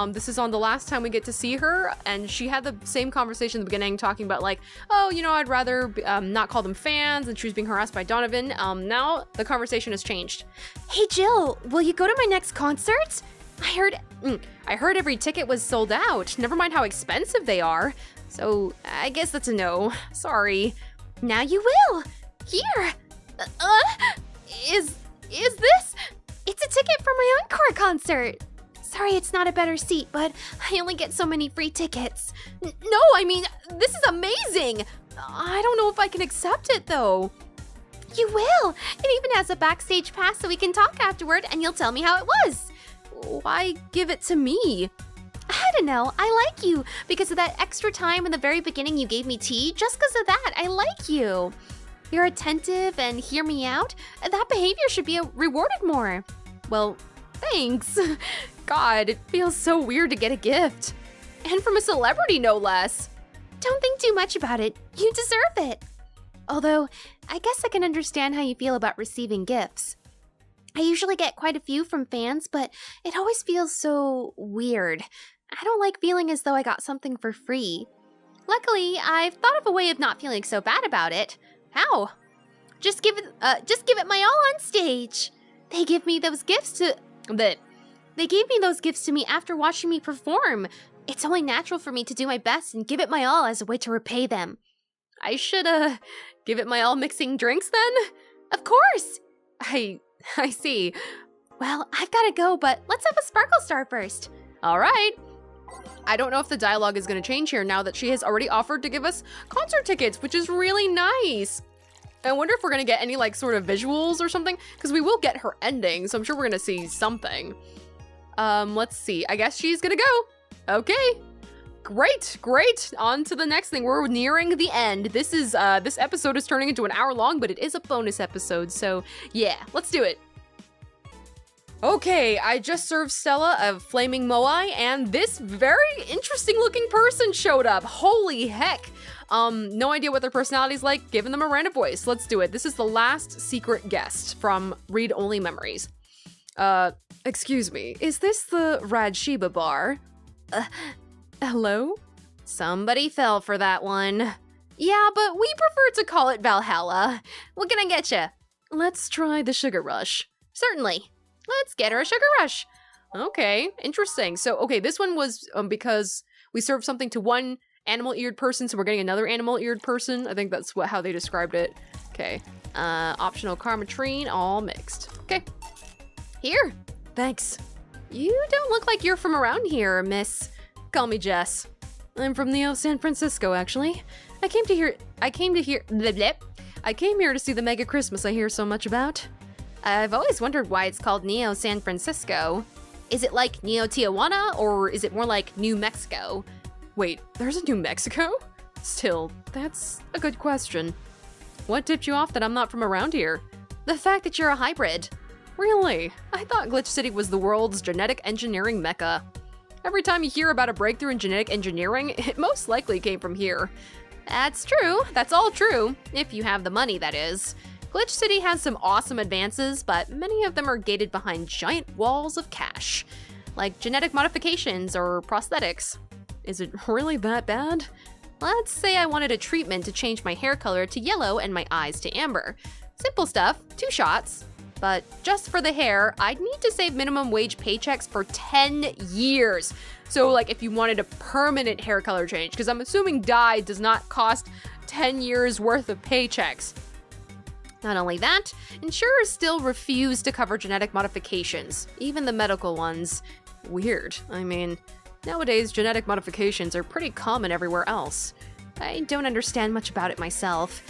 this is on the last time we get to see her, and she had the same conversation in the beginning, talking about oh, I'd rather not call them fans, and she was being harassed by Donovan. Now the conversation has changed. Hey Jill, will you go to my next concert? I heard every ticket was sold out, never mind how expensive they are. So I guess that's a no. Sorry. Now you will. Here. Is this? It's a ticket for my encore concert. Sorry it's not a better seat, but I only get so many free tickets. No, I mean, this is amazing. I don't know if I can accept it though. You will. It even has a backstage pass so we can talk afterward and you'll tell me how it was. Why give it to me? I don't know. I like you because of that extra time in the very beginning you gave me tea. Just because of that, I like you. You're attentive and hear me out. That behavior should be rewarded more. Well, thanks. God, it feels so weird to get a gift. And from a celebrity, no less. Don't think too much about it. You deserve it. Although, I guess I can understand how you feel about receiving gifts. I usually get quite a few from fans, but it always feels so weird. I don't like feeling as though I got something for free. Luckily, I've thought of a way of not feeling so bad about it. How? Just give it my all on stage. They gave me those gifts to me after watching me perform. It's only natural for me to do my best and give it my all as a way to repay them. I should, give it my all mixing drinks then? Of course! I see. Well, I've gotta go, but let's have a Sparkle Star first. All right. I don't know if the dialogue is going to change here now that she has already offered to give us concert tickets, which is really nice. I wonder if we're going to get any, like, sort of visuals or something, because we will get her ending, so I'm sure we're going to see something. Let's see. I guess she's going to go. Okay. Great. On to the next thing. We're nearing the end. This episode is turning into an hour long, but it is a bonus episode, so yeah, let's do it. Okay, I just served Stella a flaming moai, and this very interesting looking person showed up. Holy heck. No idea what their personality's like, giving them a random voice. Let's do it. This is the last secret guest from Read Only Memories. Excuse me, is this the Radsheba bar? Hello? Somebody fell for that one. Yeah, but we prefer to call it Valhalla. What can I get you? Let's try the Sugar Rush. Certainly. Let's get her a Sugar Rush. Okay, interesting. So, okay, this one was because we served something to one animal-eared person, so we're getting another animal-eared person. I think that's how they described it. Okay. Optional Karmatrine, all mixed. Okay. Here. Thanks. You don't look like you're from around here, miss. Call me Jess. I'm from Neo San Francisco, actually. I came here to see the mega Christmas I hear so much about. I've always wondered why it's called Neo San Francisco. Is it like Neo Tijuana, or is it more like New Mexico? Wait, there's a New Mexico? Still, that's a good question. What tipped you off that I'm not from around here? The fact that you're a hybrid. Really? I thought Glitch City was the world's genetic engineering mecca. Every time you hear about a breakthrough in genetic engineering, it most likely came from here. That's true. That's all true. If you have the money, that is. Glitch City has some awesome advances, but many of them are gated behind giant walls of cash, like genetic modifications or prosthetics. Is it really that bad? Let's say I wanted a treatment to change my hair color to yellow and my eyes to amber. Simple stuff, 2 shots. But just for the hair, I'd need to save minimum wage paychecks for 10 years. So like if you wanted a permanent hair color change, because I'm assuming dye does not cost 10 years worth of paychecks. Not only that, insurers still refuse to cover genetic modifications, even the medical ones. Weird. I mean, nowadays genetic modifications are pretty common everywhere else. I don't understand much about it myself.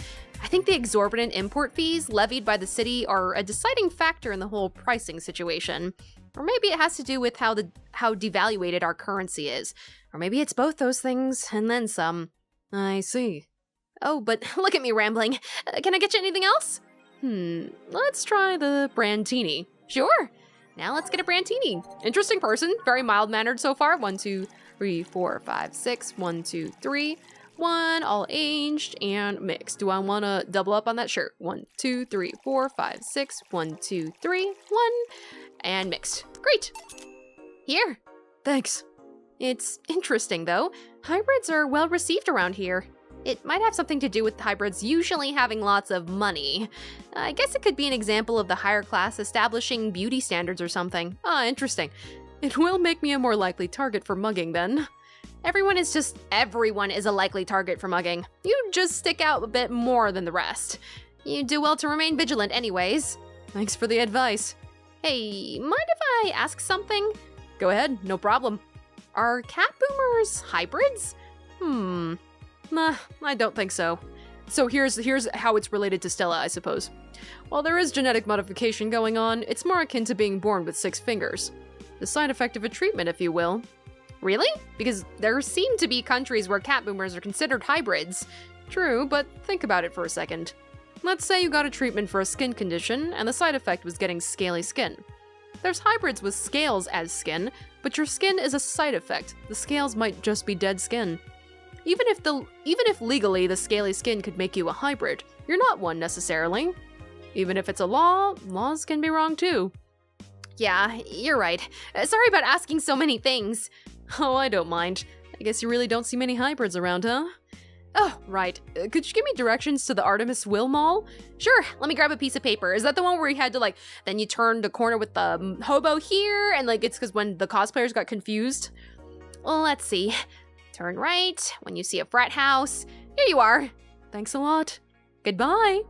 I think the exorbitant import fees levied by the city are a deciding factor in the whole pricing situation. Or maybe it has to do with how devaluated our currency is. Or maybe it's both those things and then some. I see. Oh, but look at me rambling. Can I get you anything else? Let's try the Brandini. Sure. Now let's get a Brandini. Interesting person, very mild-mannered so far. 1, 2, 3, 4, 5, 6. 1, 2, 3. 1, all aged and mixed. Do I want to double up on that? Sure. 1, 2, 3, 4, 5, 6. 1, 2, 3, 1, and mixed. Great. Here. Thanks. It's interesting though. Hybrids are well received around here. It might have something to do with hybrids usually having lots of money. I guess it could be an example of the higher class establishing beauty standards or something. Ah, interesting. It will make me a more likely target for mugging then. Everyone is a likely target for mugging. You just stick out a bit more than the rest. You do well to remain vigilant anyways. Thanks for the advice. Hey, mind if I ask something? Go ahead, no problem. Are cat boomers hybrids? Nah, I don't think so. So here's how it's related to Stella, I suppose. While there is genetic modification going on, it's more akin to being born with 6 fingers. The side effect of a treatment, if you will. Really? Because there seem to be countries where cat boomers are considered hybrids. True, but think about it for a second. Let's say you got a treatment for a skin condition, and the side effect was getting scaly skin. There's hybrids with scales as skin, but your skin is a side effect. The scales might just be dead skin. Even if legally the scaly skin could make you a hybrid, you're not one necessarily. Even if it's a law, laws can be wrong too. Yeah, you're right. Sorry about asking so many things. Oh, I don't mind. I guess you really don't see many hybrids around, huh? Oh, right. Could you give me directions to the Artemis Will Mall? Sure, let me grab a piece of paper. Is that the one where you had to, then you turned the corner with the hobo here, and, it's because when the cosplayers got confused? Well, let's see. Turn right when you see a frat house. Here you are. Thanks a lot. Goodbye.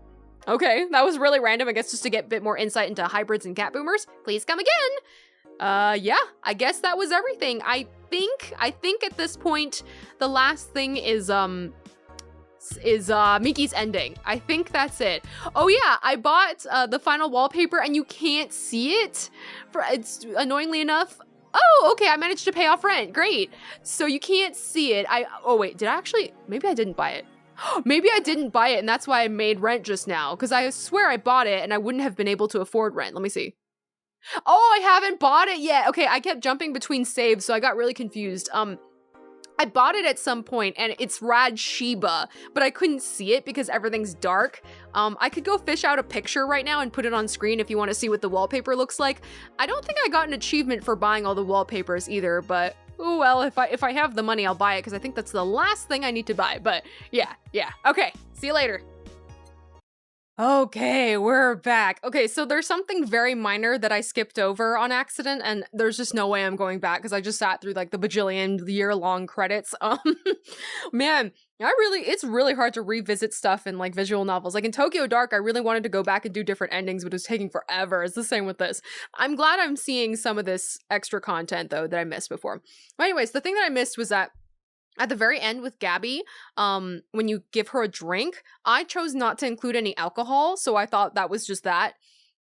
Okay, that was really random, I guess, just to get a bit more insight into hybrids and cat boomers. Please come again. Yeah, I guess that was everything. I think at this point, the last thing is Miki's ending. I think that's it. Oh yeah, I bought the final wallpaper and you can't see it. It's annoyingly enough. Oh, okay, I managed to pay off rent. Great. So you can't see it. Oh wait, maybe I didn't buy it. Maybe I didn't buy it and that's why I made rent just now, because I swear I bought it and I wouldn't have been able to afford rent. Let me see. Oh, I haven't bought it yet. Okay, I kept jumping between saves, so I got really confused. I bought it at some point and it's Rad Sheba, but I couldn't see it because everything's dark. I could go fish out a picture right now and put it on screen if you want to see what the wallpaper looks like. I don't think I got an achievement for buying all the wallpapers either, but oh well, if I have the money, I'll buy it because I think that's the last thing I need to buy. But yeah. Okay, see you later. Okay, we're back. Okay, so there's something very minor that I skipped over on accident, and there's just no way I'm going back because I just sat through the bajillion year-long credits. Man, it's really hard to revisit stuff in visual novels. In Tokyo Dark, I really wanted to go back and do different endings, but it was taking forever. It's the same with this. I'm glad I'm seeing some of this extra content though that I missed before. But anyways, the thing that I missed was that at the very end with Gabby, when you give her a drink, I chose not to include any alcohol, so I thought that was just that.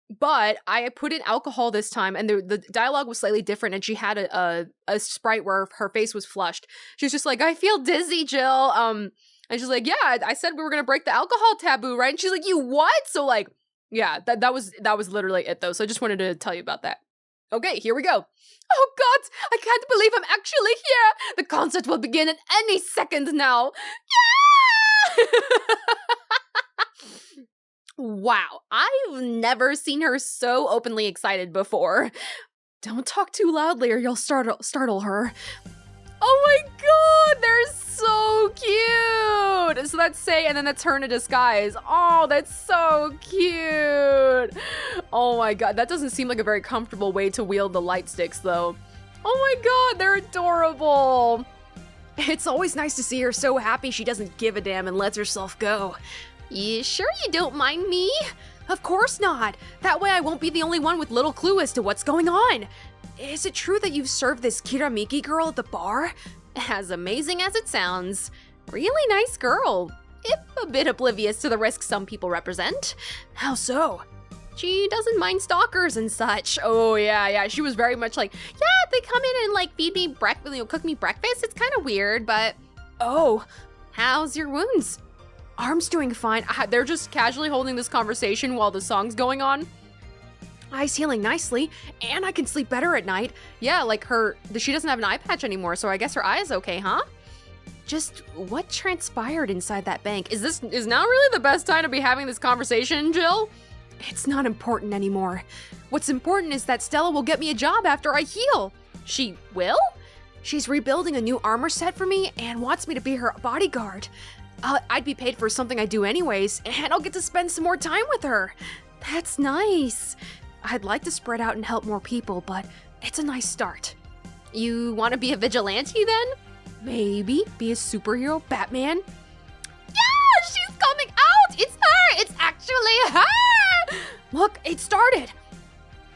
But I put in alcohol this time, and the dialogue was slightly different, and she had a sprite where her face was flushed. She was just like, I feel dizzy, Jill. And she's like, yeah, I said we were gonna break the alcohol taboo, right? And she's like, you what? So yeah, that was literally it though, so I just wanted to tell you about that. Okay, here we go. Oh God, I can't believe I'm actually here. The concert will begin at any second now. Yeah! Wow, I've never seen her so openly excited before. Don't talk too loudly or you'll startle her. Oh my God, they're so cute. So that's Say, and then that's her in a disguise. Oh, that's so cute. Oh my God, that doesn't seem like a very comfortable way to wield the light sticks though. Oh my God, they're adorable. It's always nice to see her so happy she doesn't give a damn and lets herself go. You sure you don't mind me? Of course not. That way I won't be the only one with little clue as to what's going on. Is it true that you've served this Kiramiki girl at the bar? As amazing as it sounds. Really nice girl, if a bit oblivious to the risks some people represent. How so? She doesn't mind stalkers and such. Oh yeah, she was very much like, yeah, they come in and feed me breakfast, cook me breakfast. It's kind of weird, but oh, how's your wounds? Arm's doing fine. They're just casually holding this conversation while the song's going on. Eyes healing nicely, and I can sleep better at night. Yeah, she doesn't have an eye patch anymore, so I guess her eye is okay, huh? Just what transpired inside that bank? Is now really the best time to be having this conversation, Jill? It's not important anymore. What's important is that Stella will get me a job after I heal. She will? She's rebuilding a new armor set for me and wants me to be her bodyguard. I'd be paid for something I do anyways, and I'll get to spend some more time with her. That's nice. I'd like to spread out and help more people, but it's a nice start. You want to be a vigilante then? Maybe be a superhero, Batman? Yeah, she's coming out! It's her! It's actually her! Look, it started.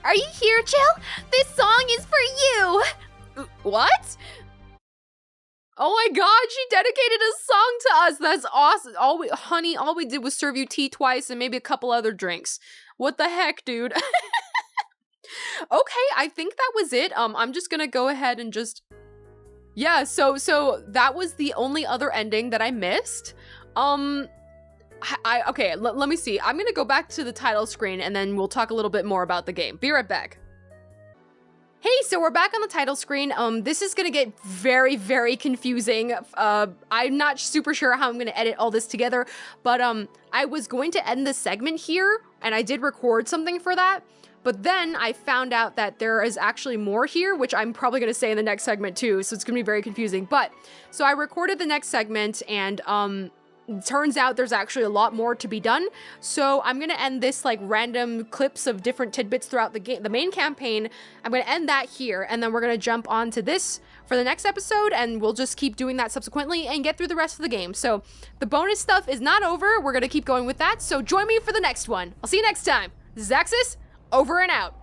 Are you here, Jill? This song is for you! What? Oh my god, she dedicated a song to us. That's awesome. All we did was serve you tea twice and maybe a couple other drinks. What the heck, dude? Okay, I think that was it. I'm just gonna go ahead and just... Yeah, so that was the only other ending that I missed. Okay, let me see. I'm gonna go back to the title screen and then we'll talk a little bit more about the game. Be right back. Hey, so we're back on the title screen. This is gonna get very, very confusing. I'm not super sure how I'm gonna edit all this together, but I was going to end this segment here, and I did record something for that, but then I found out that there is actually more here, which I'm probably gonna say in the next segment too, so it's gonna be very confusing. But, so I recorded the next segment, and turns out there's actually a lot more to be done. So I'm gonna end this like random clips of different tidbits throughout the game, the main campaign. I'm gonna end that here, and then we're gonna jump onto this for the next episode, and we'll just keep doing that subsequently and get through the rest of the game. So the bonus stuff is not over. We're gonna keep going with that. So join me for the next one. I'll see you next time. This is Axis, over and out.